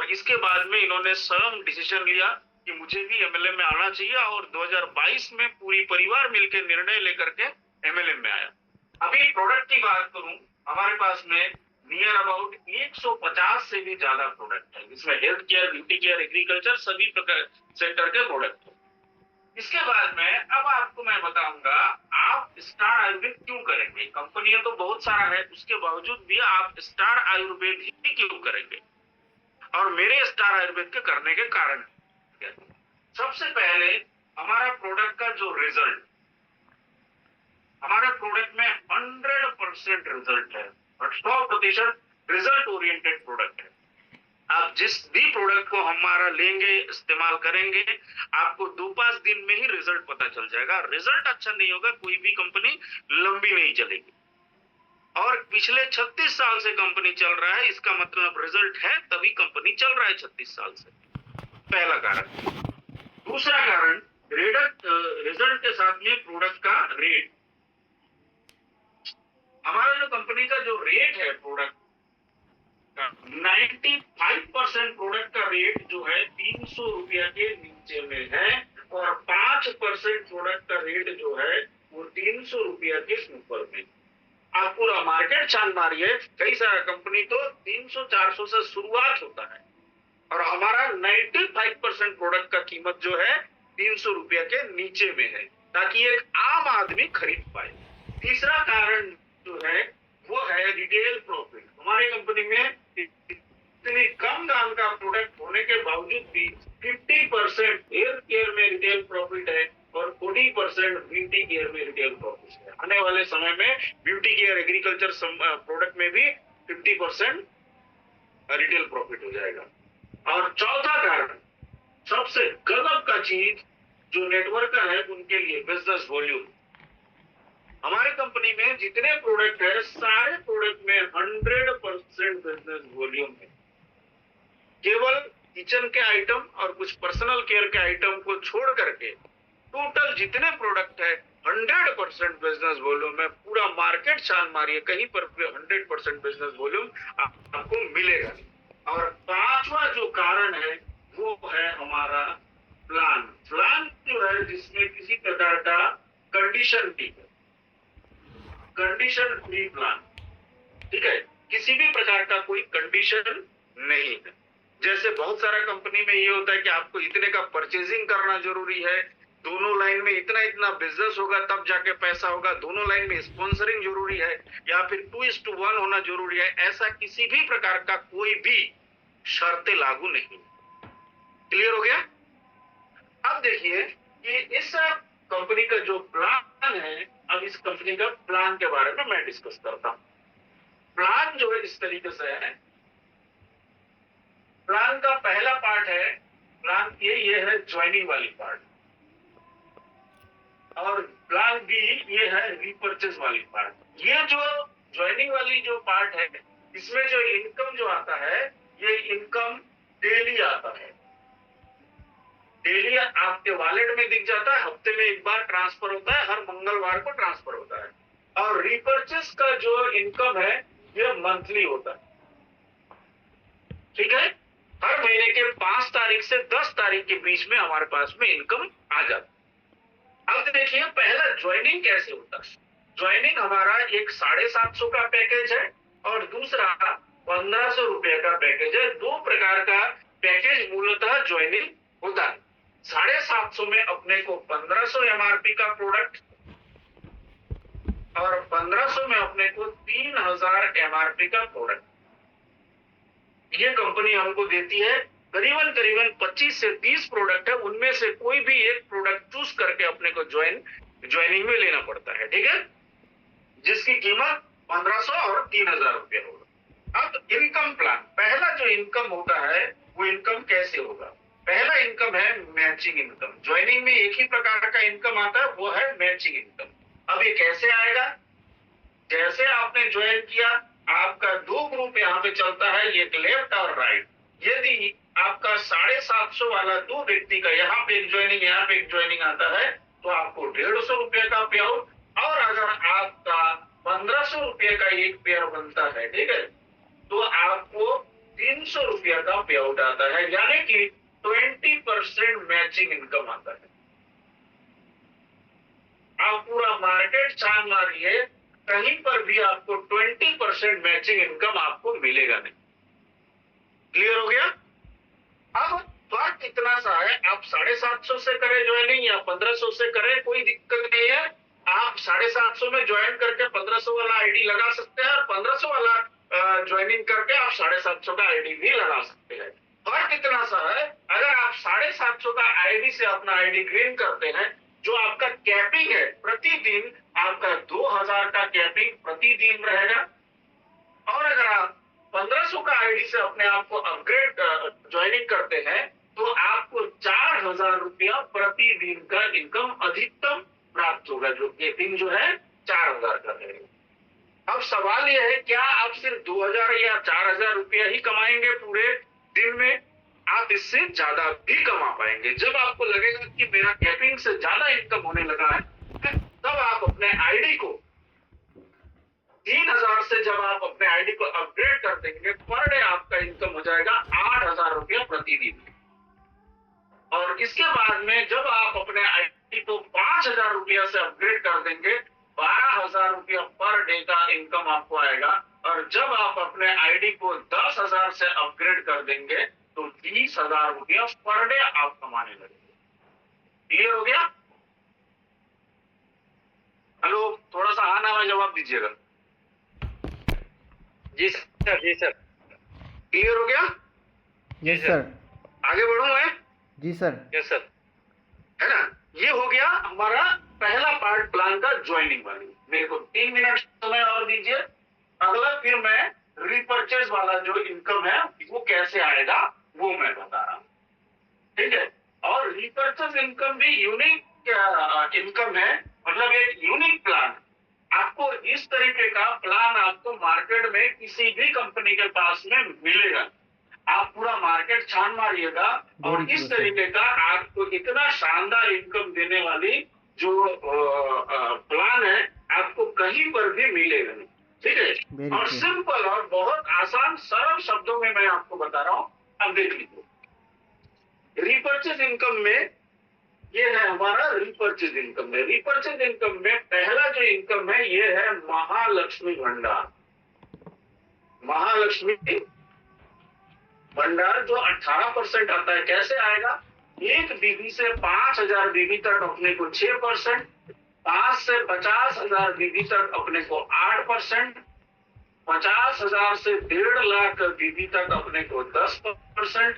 और इसके बाद में इन्होंने स्वयं डिसीजन लिया कि मुझे भी एमएलए में आना चाहिए और 2022 में पूरी परिवार मिलकर निर्णय लेकर के एमएलए में आया। अभी प्रोडक्ट की बात करूं, हमारे पास में नियर अबाउट 150 से भी ज्यादा प्रोडक्ट है, जिसमें health care, beauty care, agriculture सभी प्रकार सेक्टर के प्रोडक्ट है। इसके बाद में अब आपको मैं बताऊंगा आप स्टार आयुर्वेद क्यों करेंगे। कंपनियां तो बहुत सारा है, उसके बावजूद भी आप स्टार आयुर्वेद ही क्यों करेंगे और मेरे स्टार आयुर्वेद के करने के कारण। सबसे पहले हमारा प्रोडक्ट का जो रिजल्ट, हमारे प्रोडक्ट में 100% रिजल्ट है और 100% रिजल्ट ओरिएंटेड प्रोडक्ट है। आप जिस भी प्रोडक्ट को हमारा लेंगे, इस्तेमाल करेंगे, आपको 2-5 दिन में ही रिजल्ट पता चल जाएगा। रिजल्ट अच्छा नहीं होगा, कोई भी कंपनी लंबी नहीं चलेगी। और पिछले 36 साल से कंपनी चल रहा है, इसका मतलब रिजल्ट है तभी कंपनी चल रहा है 36 साल से। पहला कारण। दूसरा कारण, रिजल्ट के साथ में प्रोडक्ट का रेट। हमारा जो कंपनी का जो रेट है प्रोडक्ट का, 95% प्रोडक्ट का रेट जो है 300 रुपया के नीचे में है और 5% प्रोडक्ट का रेट जो है वो 300 रुपया के ऊपर में। आप पूरा मार्केट छान मारिए, कई सारा कंपनी तो 300-400 से शुरुआत होता है और हमारा 95% प्रोडक्ट का कीमत जो है 300 रुपया के नीचे में है, ताकि एक आम आदमी खरीद पाए। तीसरा कारण जो है वो है रिटेल प्रॉफिट। हमारी कंपनी में इतनी कम दाम का प्रोडक्ट होने के बावजूद भी 50% हेल्थ केयर में रिटेल प्रॉफिट है और 40% ब्यूटी केयर में रिटेल प्रॉफिट है। आने वाले समय में ब्यूटी केयर, एग्रीकल्चर प्रोडक्ट में भी 50% रिटेल प्रॉफिट हो जाएगा। और चौथा कारण, सबसे गजब का चीज जो नेटवर्कर है उनके लिए, बिजनेस वॉल्यूम। हमारी कंपनी में जितने प्रोडक्ट है सारे प्रोडक्ट में 100% बिजनेस वॉल्यूम है। केवल किचन के आइटम और कुछ पर्सनल केयर के आइटम को छोड़ करके टोटल जितने प्रोडक्ट है 100% बिजनेस वॉल्यूम है। पूरा मार्केट छान मारिए, कहीं पर 100% बिजनेस वॉल्यूम आपको मिलेगा। और पांचवा जो कारण है वो है हमारा प्लान। प्लान जो है जिसमें किसी प्रकार का कंडीशन नहीं है, कंडीशन फ्री प्लान, ठीक है, किसी भी प्रकार का कोई कंडीशन नहीं है। जैसे बहुत सारा कंपनी में ये होता है कि आपको इतने का परचेजिंग करना जरूरी है, दोनों लाइन में इतना इतना बिजनेस होगा तब जाके पैसा होगा, दोनों लाइन में स्पॉन्सरिंग जरूरी है या फिर 2:1 होना जरूरी है। ऐसा किसी भी प्रकार का कोई भी शर्तें लागू नहीं। क्लियर हो गया? अब देखिए कि इस कंपनी का जो प्लान है, अब इस कंपनी का प्लान के बारे में मैं डिस्कस करता हूं। प्लान जो है इस तरीके से है। प्लान का पहला पार्ट है, प्लान ए ये है ज्वाइनिंग वाली पार्ट, और प्लान बी ये है रीपर्चेस वाली पार्ट। ये जो ज्वाइनिंग वाली जो पार्ट है, इसमें जो इनकम जो आता है, ये इनकम डेली आता है, डेली आपके वॉलेट में दिख जाता है, हफ्ते में एक बार ट्रांसफर होता है, हर मंगलवार को ट्रांसफर होता है। और रीपर्चेस का जो इनकम है ये मंथली होता है, ठीक है, हर महीने के 5 तारीख से 10 तारीख के बीच में हमारे पास में इनकम आ जाती है। अब देखिए पहला ज्वाइनिंग कैसे होता है। ज्वाइनिंग हमारा एक 750 का पैकेज है और दूसरा 1500 रुपए का पैकेज है। दो प्रकार का पैकेज मूलतः ज्वाइनिंग होता है। 750 में अपने को 1500 एमआरपी का प्रोडक्ट और 1500 में अपने को 3000 एमआरपी का प्रोडक्ट ये कंपनी हमको देती है। करीबन 25 से 30 प्रोडक्ट है, उनमें से कोई भी एक प्रोडक्ट चूज करके अपने को ज्वाइनिंग में लेना पड़ता है, ठीक है, जिसकी कीमत 1500 और 3000 रुपया होगा। अब इनकम प्लान, पहला जो इनकम होता है वो इनकम कैसे होगा। पहला इनकम है मैचिंग इनकम। ज्वाइनिंग में एक ही प्रकार का इनकम आता है, वो है मैचिंग इनकम। अब ये कैसे आएगा, जैसे आपने ज्वाइन किया आपका 2 ग्रुप यहाँ पे चलता है, एक लेफ्ट और राइट। यदि आपका 750 वाला 2 व्यक्ति का यहाँ पे एक ज्वाइनिंग, यहाँ पे एक ज्वाइनिंग आता है तो आपको 150 रुपये का पे आउट, और अगर आपका 1500 रुपये का एक पेयर बनता है, ठीक है, तो आपको ₹300 का पे आउट आता है, यानी कि 20% मैचिंग इनकम आता है। आप पूरा मार्केट छान मारिए, कहीं पर भी आपको 20% मैचिंग इनकम आपको मिलेगा नहीं। क्लियर हो गया? अब फर्क इतना सा है, आप 750 से करें ज्वाइनिंग या 1500 से करें, कोई दिक्कत नहीं है। आप 750 में ज्वाइन करके 1500 वाला आईडी लगा सकते हैं और 1500 वाला ज्वाइनिंग करके आप 750 का आईडी भी लगा सकते हैं। फर्क इतना सा है, अगर आप 750 का आईडी से अपना आईडी ग्रीन करते हैं, जो आपका कैपिंग है प्रतिदिन, आपका 2000 का कैपिंग प्रतिदिन रहेगा। और अगर आप 1500 का आईडी से अपने आप को अपग्रेड ज्वाइनिंग करते हैं, तो आपको 4000 रुपया प्रतिदिन का इनकम अधिकतम प्राप्त होगा, जो कैपिंग जो है 4000 का रहेगा। अब सवाल यह है, क्या आप सिर्फ 2000 या 4000 रुपया ही कमाएंगे पूरे दिन में? आप इससे ज्यादा भी कमा पाएंगे। जब आपको लगेगा कि मेरा कैपिंग से ज्यादा इनकम होने लगा है, तब आप अपने आईडी को 3000 से जब आप अपने आईडी को अपग्रेड कर देंगे, पर डे आपका इनकम हो जाएगा 8000 रुपया प्रतिदिन। और इसके बाद में जब आप अपने आईडी को 5000 रुपया से अपग्रेड कर देंगे, 12000 रुपया पर डे का इनकम आपको आएगा। और जब आप अपने आईडी को 10000 से अपग्रेड कर देंगे, तो 20000 रुपया पर डे आप कमाने लगेंगे। क्लियर हो गया? हेलो, थोड़ा सा हाँ ना में जवाब दीजिएगा। जी सर, जी सर। क्लियर हो गया? Yes sir. आगे बढ़ूं मैं? जी सर। Yes sir. है ना? ये हो गया हमारा पहला पार्ट प्लान का ज्वाइनिंग वाली। मेरे को 3 मिनट समय और दीजिए। अगला फिर मैं रिपर्चेज वाला जो इनकम है वो कैसे आएगा वो मैं बता रहा हूँ। ठीक है? और रिपर्चेज इनकम भी यूनिक इनकम है, मतलब एक यूनिक प्लान। आपको इस तरीके का प्लान आपको मार्केट में किसी भी कंपनी के पास में मिलेगा। आप पूरा मार्केट छान मारिएगा और इस तरीके का आपको इतना शानदार इनकम देने वाली जो प्लान है आपको कहीं पर भी मिलेगा नहीं। ठीक है? और सिंपल और बहुत आसान सरल शब्दों में मैं आपको बता रहा हूँ। अब देख लीजिए, रिपर्चेज इनकम में ये है हमारा रिपर्चेज इनकम में। रिपर्चेज इनकम में पहला जो इनकम है ये है महालक्ष्मी भंडार। महालक्ष्मी भंडार जो 18% आता है। कैसे आएगा? एक बीबी से 5000 बीबी तक अपने को 6%, 5 से 50,000 बीबी तक अपने को 8%, 50,000 से 1.5 लाख बीबी तक अपने को 10%,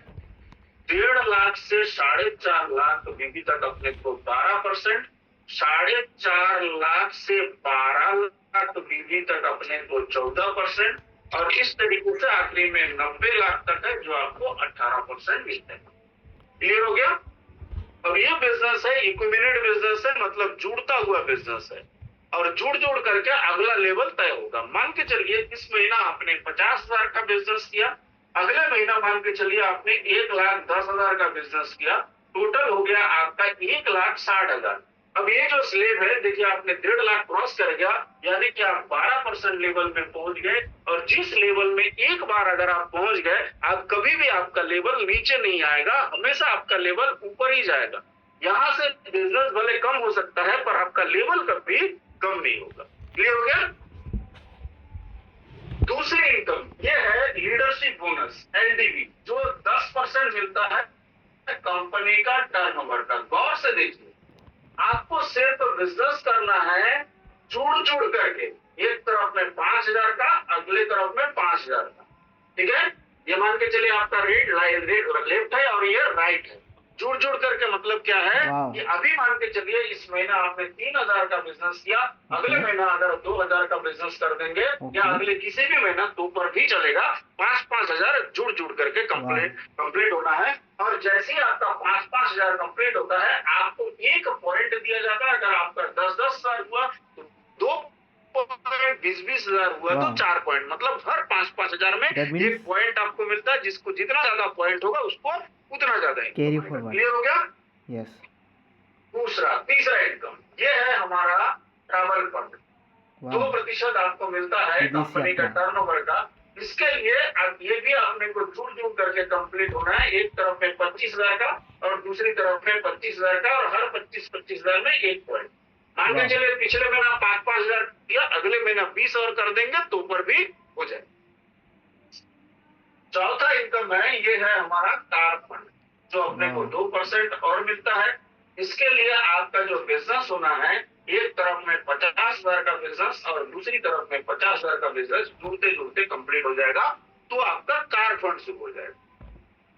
1.5 लाख से 4.5 लाख बीबी तक अपने को 12%, 4.5 लाख से 12 लाख बीबी तक अपने को 14%, और इस तरीके से आखिरी में 90 लाख तक है जो आपको 18% मिलते हैं। क्लियर हो गया? अब ये बिजनेस है इक्विमिनेट बिजनेस है, मतलब जुड़ता हुआ बिजनेस है, और जुड़ करके अगला लेवल तय होगा। मान के चलिए इस महीना आपने 50,000 का बिजनेस किया, अगले महीना मान के चलिए आपने 1,10,000 का बिजनेस किया, टोटल हो गया आपका 1,60,000। अब ये जो स्लेब है देखिए, आपने 1.5 लाख क्रॉस कर गया, यानी कि आप 12% लेवल में पहुंच गए। और जिस लेवल में एक बार अगर आप पहुंच गए, आप कभी भी आपका लेवल नीचे नहीं आएगा, हमेशा आपका लेवल ऊपर ही जाएगा। यहाँ से बिजनेस भले कम हो सकता है पर आपका लेवल कभी कम नहीं होगा। क्लियर हो गया? दूसरी इनकम ये है लीडरशिप बोनस LDB, जो 10% मिलता है कंपनी का टर्नओवर का। गौर से देखिए, आपको सिर्फ बिजनेस करना है जुड़ करके, एक तरफ में 5000 का, अगले तरफ में 5000 का। ठीक है? ये मान के चलिए आपका रेट लेफ्ट है और ये राइट है। जुड़ करके मतलब क्या है कि अभी मान के चलिए इस महीना आपने 3000 का बिजनेस किया, अगले महीना अगर 2000 का बिजनेस कर देंगे या अगले किसी भी महीना तो पर भी चलेगा, 5,000 जुड़ करके कंप्लीट होना है। और जैसे ही आपका 5,000 कंप्लीट होता है, आपको एक पॉइंट दिया जाता है। अगर आपका 10,000 हुआ तो 2 पॉइंट, 20,000 हुआ तो 4 पॉइंट, मतलब हर 5,000 में एक पॉइंट आपको मिलता है। जिसको जितना ज्यादा पॉइंट होगा उसको उतना ज्यादा है। क्लियर हो गया? यस। तीसरा इनकम ये है हमारा ट्रैवल फंड। 2% आपको मिलता है कंपनी का टर्नओवर का। इसके लिए अब ये भी आपने को जुड़ जुड़ करके कंप्लीट होना है। एक तरफ में 25,000 का और दूसरी तरफ में 25,000 का, और हर 25,000 में 1 पॉइंट। मान के चले पिछले महीना 5,000 किया, अगले महीना 20 और कर देंगे तो ऊपर भी हो जाए। चौथा इनकम है, ये है हमारा कार फंड, जो अपने को 2% और मिलता है। इसके लिए आपका जो बिजनेस होना है, एक तरफ में 50,000 का बिजनेस और दूसरी तरफ में 50,000 का बिजनेस जुड़ते जुड़ते कंप्लीट हो जाएगा, तो आपका कार फंड शुरू हो जाएगा।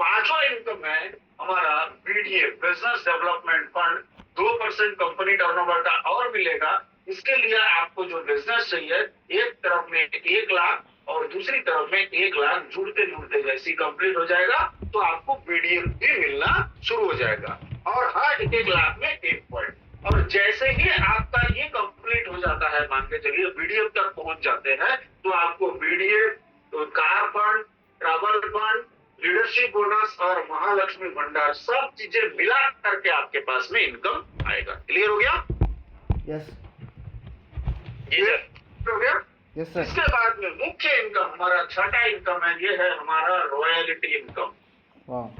पांचवा इनकम है हमारा BDA, business development fund, 2% company turnover का और मिलेगा। इसके लिए आपको जो बिजनेस चाहिए, एक तरफ में 1 लाख और दूसरी तरफ में 1 लाख जुड़ते जुड़ते जैसे कंप्लीट हो जाएगा, तो आपको बीडीए भी मिलना शुरू हो जाएगा, और हर 1 लाख में 1 पॉइंट। और जैसे ही आपका ये कंप्लीट हो जाता है, मान के चलिए बीडीए तक पहुंच जाते हैं, तो आपको BDA, car fund, travel fund, leadership bonus और महालक्ष्मी भंडार सब चीजें मिला करके आपके पास में इनकम आएगा। क्लियर हो गया? यस जी सर, हो गया? Yes sir. इसके बाद में मुख्य इनकम, हमारा छठा इनकम है, ये है हमारा रॉयल्टी इनकम,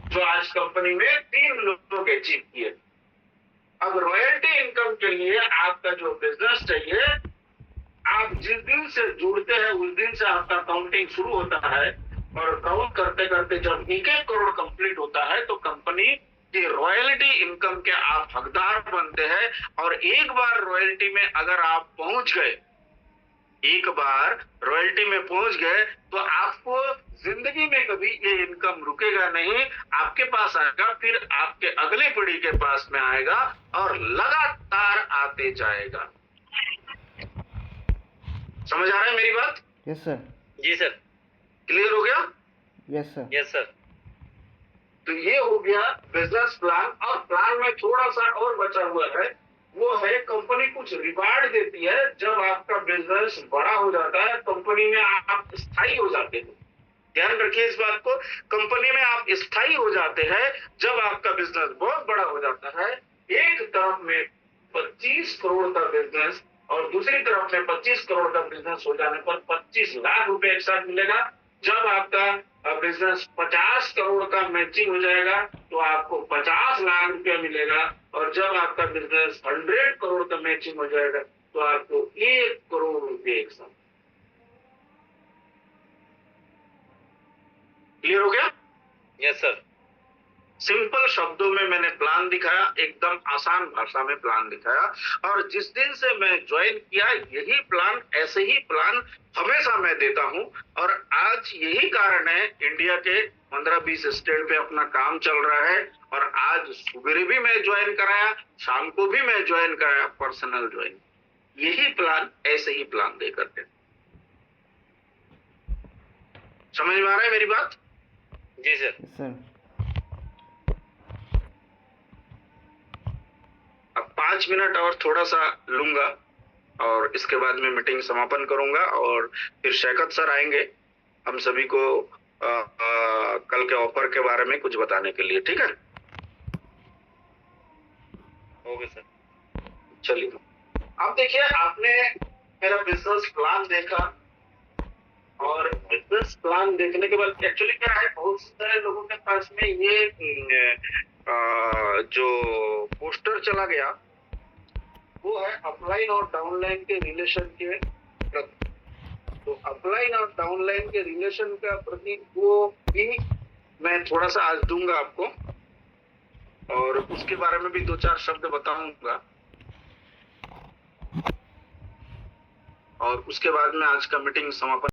जो आज कंपनी में 3 लोग अचीव किए। अब रॉयल्टी इनकम के लिए आपका जो बिजनेस चाहिए, आप जिस दिन से जुड़ते हैं उस दिन से आपका काउंटिंग शुरू होता है, और काउंट करते करते जब 1-1 करोड़ कंप्लीट होता है, तो कंपनी की रॉयल्टी इनकम के आप हकदार बनते हैं। और एक बार रॉयल्टी में अगर आप पहुंच गए, एक बार रॉयल्टी में पहुंच गए, तो आपको जिंदगी में कभी ये इनकम रुकेगा नहीं, आपके पास आएगा, फिर आपके अगले पीढ़ी के पास में आएगा और लगातार आते जाएगा। समझ आ रहा है मेरी बात? Yes sir. जी सर। क्लियर हो गया? Yes sir. Yes sir. तो ये हो गया बिजनेस प्लान। और प्लान में थोड़ा सा और बचा हुआ है, वो है कंपनी कुछ रिवार्ड देती है जब आपका बिजनेस बड़ा हो जाता है, कंपनी में आप स्थायी हो जाते हैं। ध्यान रखिए इस बात को, कंपनी में आप स्थायी हो जाते हैं जब आपका बिजनेस बहुत बड़ा हो जाता है। एक तरफ में 25 करोड़ का बिजनेस और दूसरी तरफ में 25 करोड़ का बिजनेस हो जाने पर 25 लाख रुपए एक साथ मिलेगा। जब आपका बिजनेस 50 करोड़ का मैचिंग हो जाएगा, तो आपको 50 लाख रुपया मिलेगा। और जब आपका बिजनेस 100 करोड़ का मैचिंग हो जाएगा, तो आपको 1 करोड़ रुपये एक साथ। क्लियर हो गया? Yes sir. सिंपल शब्दों में मैंने प्लान दिखाया, एकदम आसान भाषा में प्लान दिखाया। और जिस दिन से मैं ज्वाइन किया, यही प्लान, ऐसे ही प्लान हमेशा मैं देता हूं। और आज यही कारण है, इंडिया के 15-20 स्टेट पे अपना काम चल रहा है। और आज सुबह भी मैं ज्वाइन कराया, शाम को भी मैं ज्वाइन कराया, पर्सनल ज्वाइन। यही प्लान, ऐसे ही प्लान दे करके। समझ में आ रहा है मेरी बात? जी सर। Yes sir. अब 5 मिनट और थोड़ा सा लूंगा, और इसके बाद में मीटिंग समापन करूंगा, और फिर शैकत सर आएंगे हम सभी को कल के ऑफर के बारे में कुछ बताने के लिए। ठीक है? Okay sir. चलिए, अब देखिए, आपने मेरा बिजनेस प्लान देखा, और बिजनेस प्लान देखने के बाद एक्चुअली क्या है, बहुत सारे लोगों के पास में ये जो पोस्टर चला गया, वो है अपलाइन और डाउनलाइन के रिलेशन के प्रति। तो अपलाइन और डाउनलाइन के रिलेशन का प्रति वो भी मैं थोड़ा सा आज दूंगा आपको, और उसके बारे में भी 2-4 शब्द बताऊंगा। और उसके बाद में आज का मीटिंग समापन